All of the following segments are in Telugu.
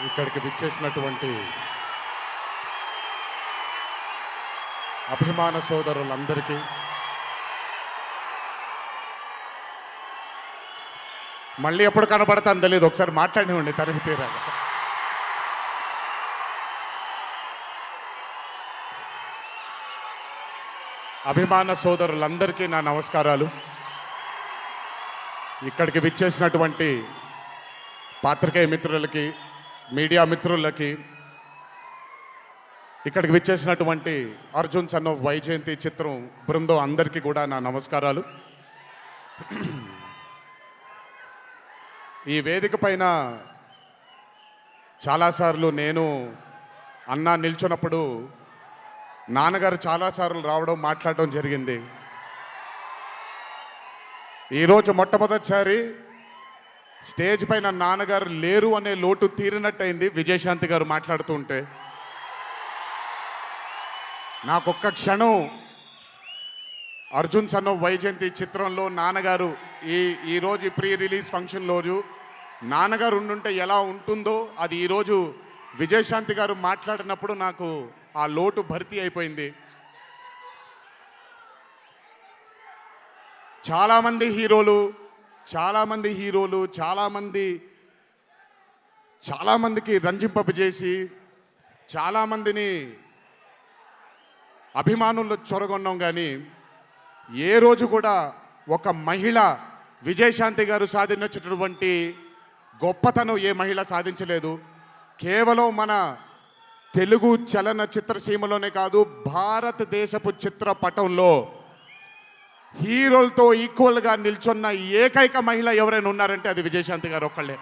ఇక్కడికి విచ్చేసినటువంటి అభిమాన సోదరులందరికీ మళ్ళీ ఎప్పుడు కనబడతాను తెలియదు, ఒకసారి మాట్లాడివ్వండి తనివి తీరాలి. అభిమాన సోదరులందరికీ నా నమస్కారాలు. ఇక్కడికి విచ్చేసినటువంటి పాత్రికేయ మిత్రులకి, మీడియా మిత్రులకి, ఇక్కడికి విచ్చేసినటువంటి అర్జున్ సన్ ఆఫ్ వైజయంతి చిత్రం బృందం అందరికీ కూడా నా నమస్కారాలు. ఈ వేదిక పైన చాలాసార్లు నేను అన్నా నిల్చున్నప్పుడు నాన్నగారు చాలాసార్లు రావడం, మాట్లాడడం జరిగింది. ఈరోజు మొట్టమొదటిసారి స్టేజ్ పైన నాన్నగారు లేరు అనే లోటు తీరినట్టయింది విజయశాంతి గారు మాట్లాడుతుంటే. నాకొక్క క్షణం అర్జున్ సన్ ఆఫ్ వైజయంతి చిత్రంలో నాన్నగారు ఈరోజు ప్రీ రిలీజ్ ఫంక్షన్ రోజు నాన్నగారు ఉండుంటే ఎలా ఉంటుందో అది ఈరోజు విజయశాంతి గారు మాట్లాడినప్పుడు నాకు ఆ లోటు భర్తీ అయిపోయింది. చాలామంది హీరోలు చాలామందికి రంజింపజేసి చాలామందిని అభిమానుల్లో చొరగొన్నాం, కానీ ఏ రోజు కూడా ఒక మహిళ విజయశాంతి గారు సాధించినటువంటి గొప్పతనం ఏ మహిళ సాధించలేదు. కేవలం మన తెలుగు చలన చిత్రసీమలోనే కాదు, భారతదేశపు చిత్రపటంలో హీరోలతో ఈక్వల్గా నిల్చున్న ఏకైక మహిళ ఎవరైనా ఉన్నారంటే అది విజయశాంతి గారు ఒక్కళ్ళే.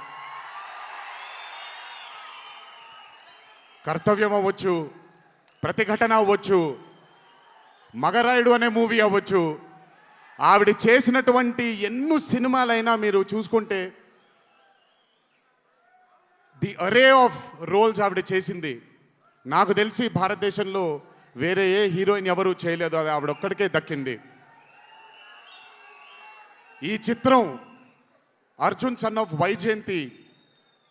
కర్తవ్యం అవ్వచ్చు, ప్రతిఘటన అవ్వచ్చు, మగరాయుడు అనే మూవీ అవ్వచ్చు, ఆవిడ చేసినటువంటి ఎన్నో సినిమాలైనా మీరు చూసుకుంటే ది అరే ఆఫ్ రోల్స్ ఆవిడ చేసింది. నాకు తెలిసి భారతదేశంలో వేరే ఏ హీరోయిన్ ఎవరూ చేయలేదు, అది ఆవిడ ఒక్కడికే దక్కింది. ఈ చిత్రం అర్జున్ సన్ ఆఫ్ వైజయంతి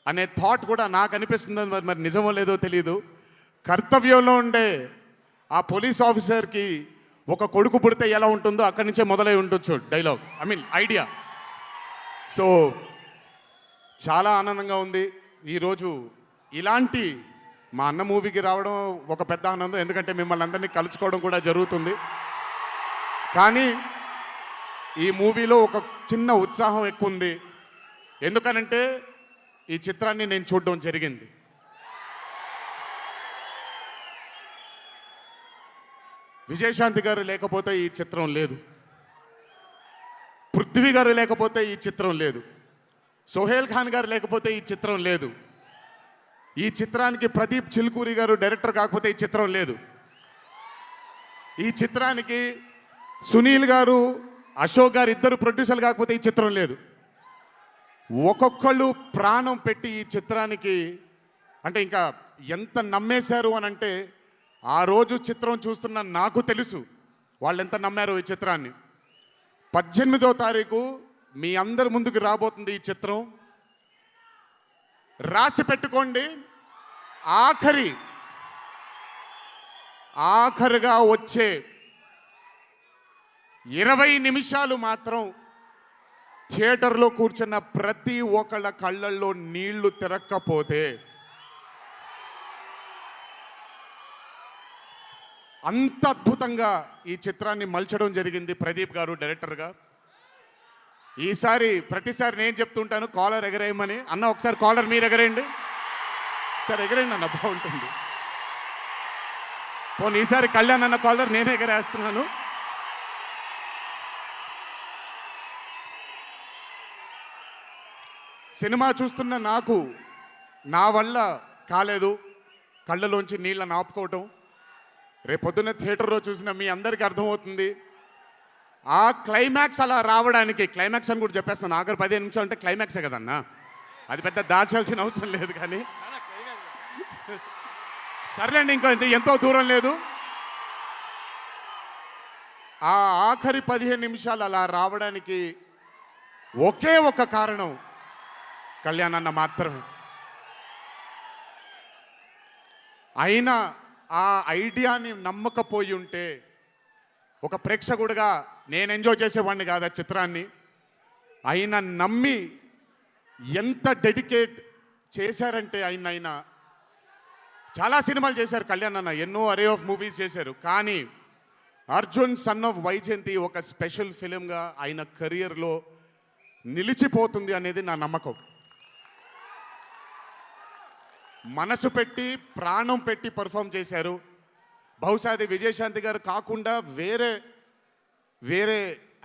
అనే థాట్ కూడా నాకు అనిపిస్తుంది, మరి నిజమో లేదో తెలియదు. కర్తవ్యంలో ఉండే ఆ పోలీస్ ఆఫీసర్కి ఒక కొడుకు పుడితే ఎలా ఉంటుందో అక్కడి నుంచే మొదలై ఉండొచ్చు డైలాగ్, ఐడియా. సో చాలా ఆనందంగా ఉంది ఈరోజు ఇలాంటి మా అన్న మూవీకి రావడం ఒక పెద్ద ఆనందం, ఎందుకంటే మిమ్మల్ని అందరినీ కలుసుకోవడం కూడా జరుగుతుంది. కానీ ఈ మూవీలో ఒక చిన్న ఉత్సాహం ఎక్కువ ఉంది. ఎందుకనంటే ఈ చిత్రాన్ని నేను చూడడం జరిగింది. విజయశాంతి గారు లేకపోతే ఈ చిత్రం లేదు, పృథ్వీ గారు లేకపోతే ఈ చిత్రం లేదు, సోహేల్ ఖాన్ గారు లేకపోతే ఈ చిత్రం లేదు, ఈ చిత్రానికి ప్రదీప్ చిల్కూరి గారు డైరెక్టర్ కాకపోతే ఈ చిత్రం లేదు, ఈ చిత్రానికి సునీల్ గారు, అశోక్ గారు ఇద్దరు ప్రొడ్యూసర్లు కాకపోతే ఈ చిత్రం లేదు. ఒక్కొక్కళ్ళు ప్రాణం పెట్టి ఈ చిత్రానికి అంటే ఇంకా ఎంత నమ్మేశారు అని అంటే, ఆ రోజు చిత్రం చూస్తున్న నాకు తెలుసు వాళ్ళు ఎంత నమ్మారో ఈ చిత్రాన్ని. 18వ తారీఖు మీ అందరి ముందుకు రాబోతుంది ఈ చిత్రం. రాసి పెట్టుకోండి, ఆఖరిగా వచ్చే 20 నిమిషాలు మాత్రం థియేటర్లో కూర్చున్న ప్రతి ఒక్కళ్ళ కళ్ళల్లో నీళ్లు తిరక్కపోతే అంత అద్భుతంగా ఈ చిత్రాన్ని మలచడం జరిగింది ప్రదీప్ గారు డైరెక్టర్గా. ప్రతిసారి నేను చెప్తుంటాను కాలర్ ఎగరేయమని. అన్న ఒకసారి కాలర్ మీరు ఎగరేయండి సార్, ఎగరేయండి అన్న, బాగుంటుంది. పోనీ ఈసారి కళ్యాణ్ అన్న కాలర్ నేనే ఎగరేస్తున్నాను. సినిమా చూస్తున్న నాకు నా వల్ల కాలేదు కళ్ళలోంచి నీళ్ళని ఆపుకోవటం. రేపొద్దున్న థియేటర్లో చూసిన మీ అందరికీ అర్థమవుతుంది. ఆ క్లైమాక్స్ అలా రావడానికి, క్లైమాక్స్ అని కూడా చెప్పేస్తాను, ఆఖరి 15 నిమిషాలు అంటే క్లైమాక్సే కదన్నా, అది పెద్ద దాచాల్సిన అవసరం లేదు. కానీ సర్లేండి, ఎంతో దూరం లేదు. ఆ ఆఖరి 15 నిమిషాలు అలా రావడానికి ఒకే ఒక కారణం కళ్యాణ్ అన్న మాత్రమే. అయినా ఆ ఐడియాని నమ్మకపోయి ఉంటే ఒక ప్రేక్షకుడిగా నేను ఎంజాయ్ చేసేవాడిని కాదు ఆ చిత్రాన్ని. అయినా నమ్మి ఎంత డెడికేట్ చేశారంటే ఆయన చాలా సినిమాలు చేశారు కళ్యాణ్ అన్న, ఎన్నో అరే ఆఫ్ మూవీస్ చేశారు. కానీ అర్జున్ సన్ ఆఫ్ వైజయంతి ఒక స్పెషల్ ఫిలింగా ఆయన కెరియర్లో నిలిచిపోతుంది అనేది నా నమ్మకం. మనసు పెట్టి ప్రాణం పెట్టి పర్ఫామ్ చేశారు. బహుశా అది విజయశాంతి గారు కాకుండా వేరే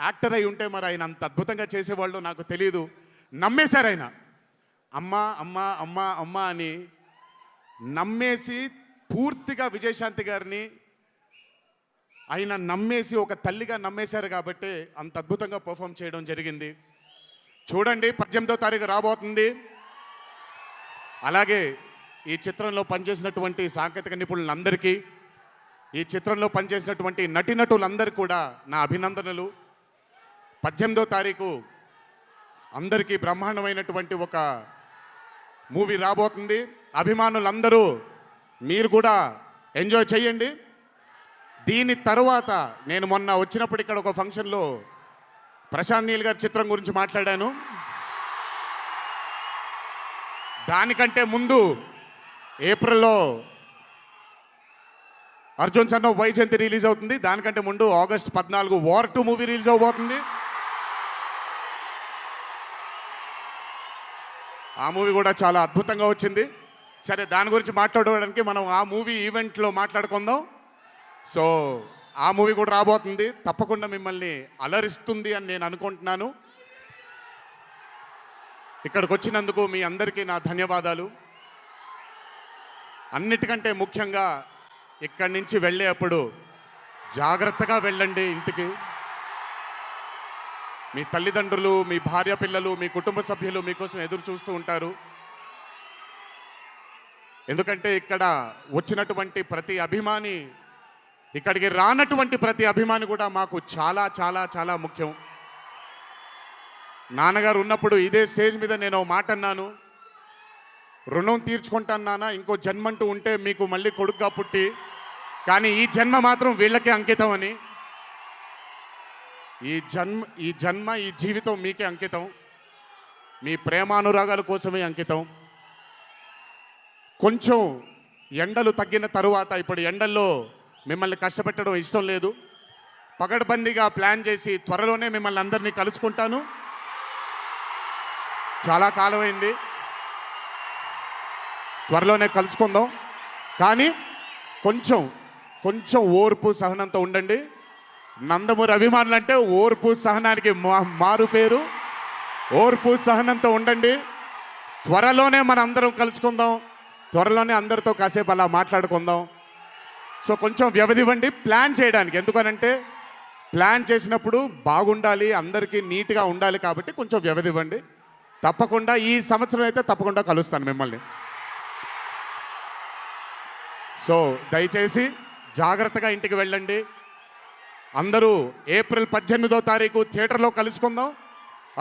యాక్టర్ అయి ఉంటే మరి ఆయన అంత అద్భుతంగా చేసేవాళ్ళు నాకు తెలియదు. నమ్మేశారు ఆయన. అమ్మ అమ్మ అమ్మ అమ్మ అని నమ్మేసి పూర్తిగా విజయశాంతి గారిని ఆయన నమ్మేసి ఒక తల్లిగా నమ్మేశారు కాబట్టి అంత అద్భుతంగా పర్ఫామ్ చేయడం జరిగింది. చూడండి, 18వ తారీఖు రాబోతుంది. అలాగే ఈ చిత్రంలో పనిచేసినటువంటి సాంకేతిక నిపుణులందరికీ, ఈ చిత్రంలో పనిచేసినటువంటి నటీనటులందరికీ కూడా నా అభినందనలు. 18వ తారీఖు అందరికీ బ్రహ్మాండమైనటువంటి ఒక మూవీ రాబోతుంది. అభిమానులందరూ మీరు కూడా ఎంజాయ్ చేయండి. దీని తర్వాత నేను మొన్న వచ్చినప్పుడు ఇక్కడ ఒక ఫంక్షన్లో ప్రశాంత్ నీల్ గారి చిత్రం గురించి మాట్లాడాను. దానికంటే ముందు ఏప్రిల్లో Arjun son of Vyjayanthi release అవుతుంది. దానికంటే ముందు ఆగస్ట్ 14 వార్ 2 మూవీ రిలీజ్ అవబోతుంది. ఆ మూవీ కూడా చాలా అద్భుతంగా వచ్చింది. సరే, దాని గురించి మాట్లాడడానికి మనం ఆ మూవీ ఈవెంట్లో మాట్లాడుకుందాం. సో ఆ మూవీ కూడా రాబోతుంది. తప్పకుండా మిమ్మల్ని అలరిస్తుంది అని నేను అనుకుంటున్నాను. ఇక్కడికి వచ్చినందుకు మీ అందరికీ నా ధన్యవాదాలు. అన్నిటికంటే ముఖ్యంగా ఇక్కడి నుంచి వెళ్ళేటప్పుడు జాగ్రత్తగా వెళ్ళండి ఇంటికి. మీ తల్లిదండ్రులు, మీ భార్య పిల్లలు, మీ కుటుంబ సభ్యులు మీకోసం ఎదురు చూస్తూ ఉంటారు. ఎందుకంటే ఇక్కడ వచ్చినటువంటి ప్రతి అభిమాని, ఇక్కడికి రానటువంటి ప్రతి అభిమాని కూడా మాకు చాలా చాలా చాలా ముఖ్యం. నాన్నగారు ఉన్నప్పుడు ఇదే స్టేజ్ మీద నేను మాట అన్నాను, రుణం తీర్చుకుంటాను నాన్న, ఇంకో జన్మంటూ ఉంటే మీకు మళ్ళీ కొడుకుగా పుట్టి, కానీ ఈ జన్మ మాత్రం వీళ్ళకే అంకితం అని. ఈ జన్మ ఈ జీవితం మీకే అంకితం, మీ ప్రేమానురాగాల కోసమే అంకితం. కొంచెం ఎండలు తగ్గిన తరువాత, ఇప్పుడు ఎండల్లో మిమ్మల్ని కష్టపెట్టడం ఇష్టం లేదు, పగడ్బందీగా ప్లాన్ చేసి త్వరలోనే మిమ్మల్ని అందరినీ కలుసుకుంటాను. చాలా కాలమైంది, త్వరలోనే కలుసుకుందాం. కానీ కొంచెం ఓర్పు సహనంతో ఉండండి. నందమూరి అభిమానులు అంటే ఓర్పు సహనానికి మారు పేరు. ఓర్పు సహనంతో ఉండండి. త్వరలోనే మనం అందరం కలుసుకుందాం, త్వరలోనే అందరితో కాసేపు అలా మాట్లాడుకుందాం. సో కొంచెం వ్యవధి ఇవ్వండి ప్లాన్ చేయడానికి. ఎందుకనంటే ప్లాన్ చేసినప్పుడు బాగుండాలి, అందరికీ నీట్గా ఉండాలి, కాబట్టి కొంచెం వ్యవధి ఇవ్వండి. తప్పకుండా ఈ సంవత్సరం అయితే తప్పకుండా కలుస్తాను మిమ్మల్ని. సో దయచేసి జాగ్రత్తగా ఇంటికి వెళ్ళండి. అందరూ ఏప్రిల్ 18వ తారీఖు థియేటర్లో కలుసుకుందాం.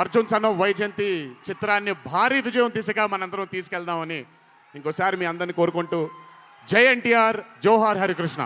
అర్జున్ సన్ ఆఫ్ వైజయంతి చిత్రాన్ని భారీ విజయం దిశగా మనందరం తీసుకెళ్దామని ఇంకోసారి మీ అందరిని కోరుకుంటూ, జై ఎన్టీఆర్, జోహార్ హరికృష్ణ.